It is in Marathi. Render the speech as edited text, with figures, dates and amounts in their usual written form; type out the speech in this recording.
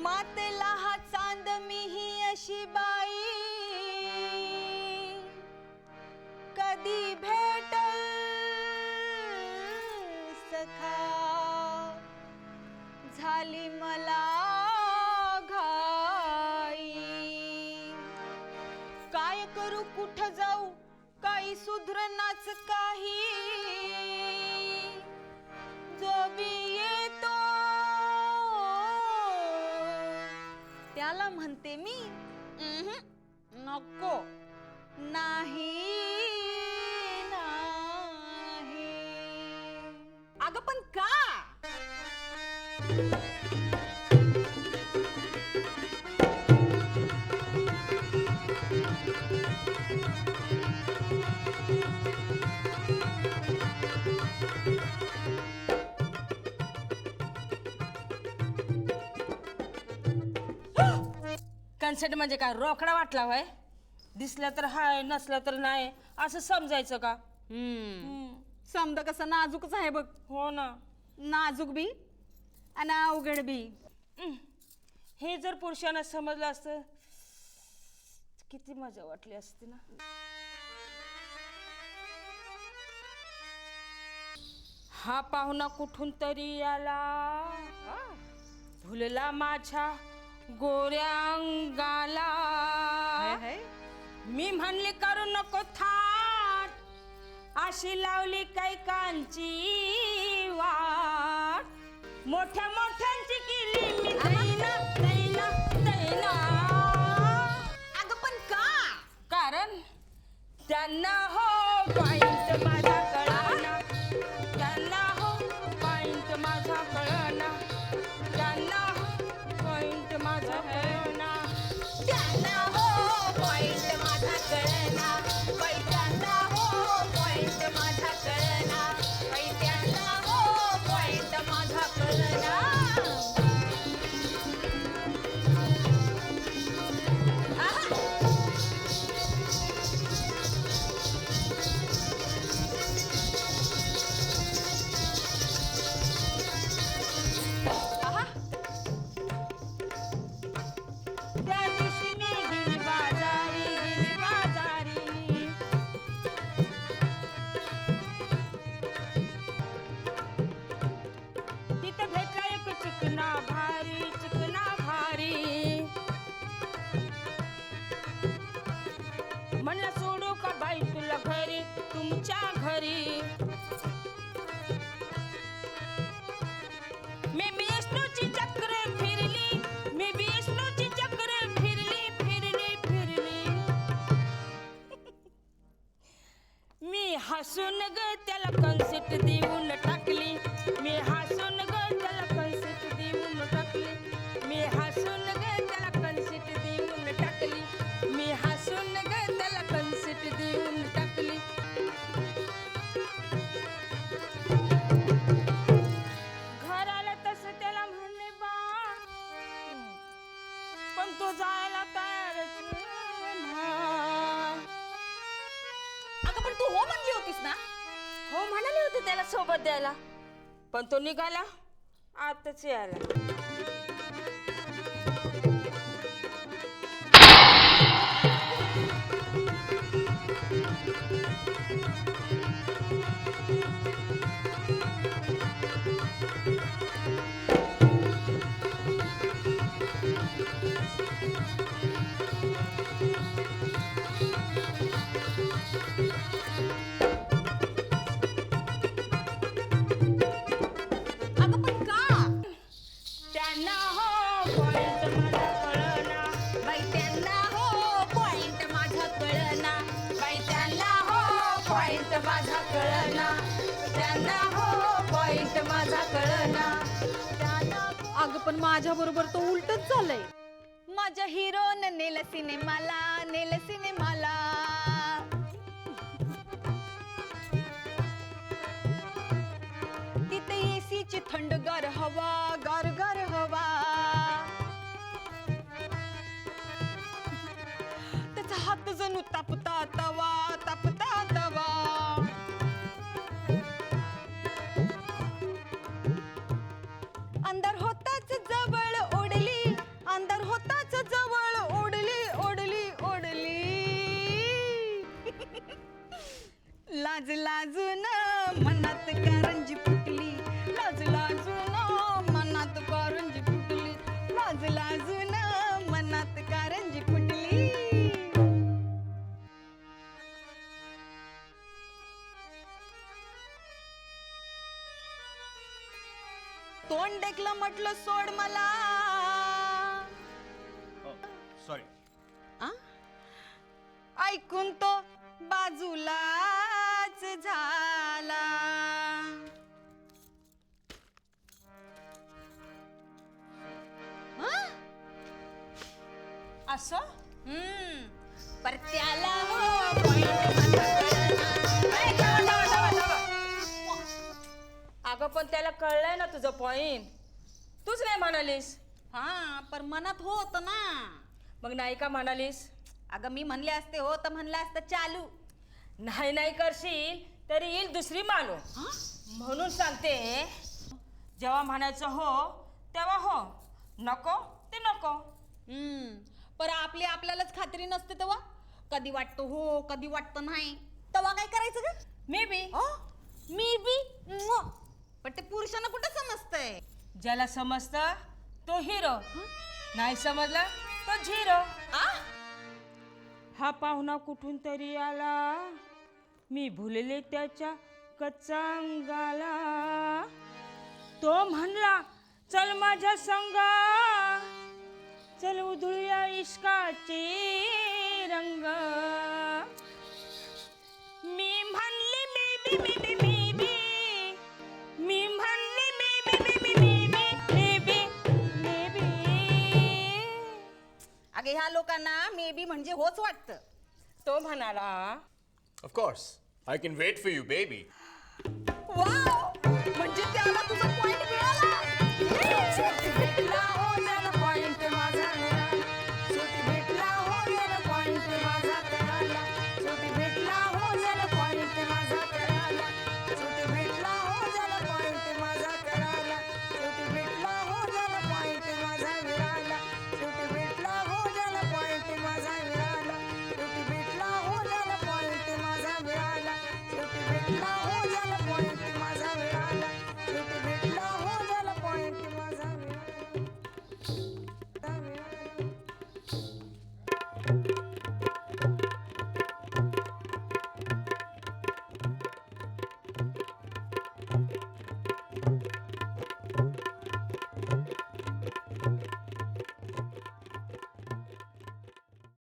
मातेला हा चांद मी ही अशी बाई कधी भेटल सखा झाली मला घाई काय करू कुठं जाऊ काही सुधरणाच काही जो बी येतो त्याला म्हणते मी नको नाही नाही अगं पण का कन्सेंट म्हणजे काय रोकडा वाटला व्हाय दिसला तर हाय नसला तर नाही असं समजायचं का समजा कसं नाजूकच आहे बघ हो ना नाजूक बी आणि अवघड बी हे जर पुरुषांना समजलं असतं किती मजा वाटली असती ना हा पाहुणा कुठून तरी आला भुलला माझ्या गोऱ्या अंगाला मी म्हणले करू नको थाट अशी लावली कैकांची वाट मोठ्या मोठ्यांची केली मी दैना दैना दैना अगं पण का कारण त्यांना हो पॉइंट माझा कळना त्यांना हो पॉइंट माझा कळना त्यांना पॉइंट माझा कळना त्यांना हो पॉइंट माझा कळना बाई त्यांना हो पॉइंट माझा कळना बाई त्यांना हो पॉइंट माझा कळना त्या दिवशी मी गेली बाजारी तिथे भेटला एक चिकना भारी म्हणलं सोडू का बाई तुला घरी तुमच्या घरी मी विष्णूची चक्र फिरली मी विष्णूची चक्र फिरली मी हसून ग त्याला कन्सेप्ट देऊन टाकली मी हसून ग त्याला कन्सेप्ट देऊन टाकली मी हसून ग त्याला कन्सेप्ट देऊन टाकली मी हसून ग त्याला कन्सेप्ट देऊन टाकली घर आलं तसं त्याला म्हणले बा पण तो जायला तयारच नाही. अगं पण तू हो म्हणली होतीस ना हो म्हणाले होते त्याला सोबत द्यायला पण तो निघाला आताच यायला अगं पण का त्यांना हो पॉइंट माझा कळना बाई त्यांना हो पॉइंट माझा कळना बाई त्यांना हो पॉइंट माझा कळना त्यांना हो पॉइंट माझा कळना अगं पण माझ्या बरोबर तो उलटच झालंय माझ्या हिरोन नेल सिनेमाला तिथे एसीची थंडगार हवा गारगार हवा त्याचा हात जणू तापता तवा अंधार होताच जवळ ओढली तोंड देखलं म्हटलं सोड मला. सॉरी. आ? ऐकून तो बाजूलाच झाला. आ? असं पर त्याला हो point अगं पण त्याला कळलंय ना तुझं पॉइंट. तूच नाही म्हणालीस. हा पर मनात होत ना. मग नाही का म्हणालीस? अगं मी म्हणले असते हो तर म्हणलं असतं चालू. नाही नाही करशील तरी येईल दुसरी मानू. म्हणून सांगते, जेव्हा म्हणायचं हो तेव्हा हो, नको ते नको. पर आपली आपल्यालाच खात्री नसते तेव्हा. कधी वाटतं हो कधी वाटतं नाही. तेव्हा काय करायचं ग? May be. मी बी. पण ते पुरुषांना कुठं समजतंय? ज्याला समजतं तो हिरो, नाही समजला तो झिरो. हा पाहुणा कुठून तरी आला, मी भुलले त्याच्या कच्चा अंगाला. तो म्हणला चल माझ्या संगा, चल उधळूया इश्काची रंग. मी म्हणले बेबी बेबी बेबी, मी म्हणले बेबी बेबी बेबी बेबी. अगे ह्या लोकांना मे बी म्हणजे होच वाटतं. तो म्हणाला Of course. I can wait for you, baby. Wow, म्हणजे त्याला तुझं